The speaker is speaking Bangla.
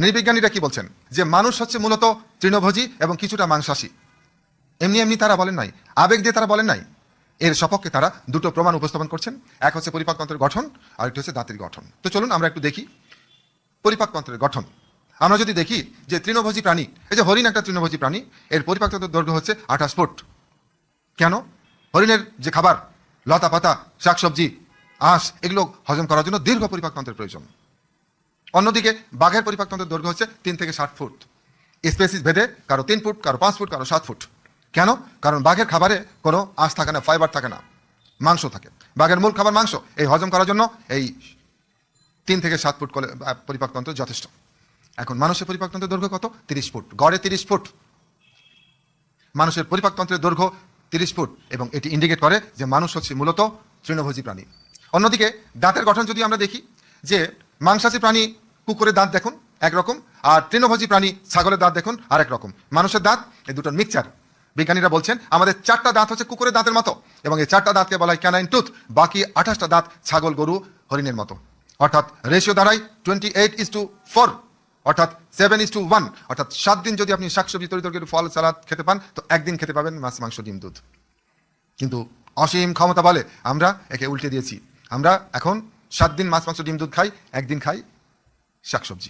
নৃবিজ্ঞানীরা কি বলছেন যে মানুষ হচ্ছে মূলত তৃণভোজী এবং কিছুটা মাংসাশী। এমনি এমনি তারা বলেন নাই, আবেগ দিয়ে তারা বলেন নাই। এর সপক্ষে তারা দুটো প্রমাণ উপস্থাপন করছেন। এক হচ্ছে পরিপাকতন্ত্রের গঠন, আর একটি হচ্ছে দাঁতের গঠন। তো চলুন আমরা একটু দেখি পরিপাকতন্ত্রের গঠন। আমরা যদি দেখি যে তৃণভোজী প্রাণী, এই যে হরিণ একটা তৃণভোজী প্রাণী, এর পরিপাকতন্ত্রের দৈর্ঘ্য হচ্ছে 28 ফুট। কেন? হরিণের যে খাবার, লতা পাতা, শাকসবজি, আঁশ, এগুলো হজম করার জন্য দীর্ঘ পরিপাকতন্ত্রের প্রয়োজন। অন্যদিকে বাঘের পরিপাকতন্ত্রের দৈর্ঘ্য হচ্ছে 3 থেকে 7 ফুট। স্পেসিস ভেদে কারো 3 ফুট, কারো 5 ফুট, কারো 7 ফুট। কেন? কারণ বাঘের খাবারে কোনো আঁশ থাকে না, ফাইবার থাকে না, মাংস থাকে। বাঘের মূল খাবার মাংস। এই হজম করার জন্য এই 3 থেকে 7 ফুট পরিপাকতন্ত্র যথেষ্ট। এখন মানুষের পরিপাকতন্ত্রের দৈর্ঘ্য কত? 30 ফুট, গড়ে 30 ফুট। মানুষের পরিপাকতন্ত্রের দৈর্ঘ্য 30 ফুট, এবং এটি ইন্ডিকেট করে যে মানুষ হচ্ছে মূলত তৃণভোজী প্রাণী। অন্যদিকে দাঁতের গঠন যদি আমরা দেখি, যে মাংসাশী প্রাণী কুকুরের দাঁত দেখুন একরকম, আর তৃণভোজী প্রাণী ছাগলের দাঁত দেখুন আরেক রকম। মানুষের দাঁত এই দুটোর মিক্সচার। বিজ্ঞানীরা বলছেন আমাদের 4টা দাঁত হচ্ছে কুকুরের দাঁতের মতো, এবং এই 4টা দাঁতকে বলা হয় ক্যানাইন টুথ। বাকি 28টা দাঁত ছাগল, গরু, হরিণের মতো। অর্থাৎ রেশিও দাঁড়ায় 28:4, অর্থাৎ 7:1। অর্থাৎ 7 দিন যদি আপনি শাকসবজি, তরিতরকারি, ফল, সালাদ খেতে পান, তো একদিন খেতে পাবেন মাছ, মাংস, ডিম, দুধ। কিন্তু অসীম ক্ষমতা বলে আমরা একে উল্টে দিয়েছি। আমরা এখন 7 দিন মাছ, মাংস, ডিম, দুধ খাই, একদিন খাই শাকসবজি।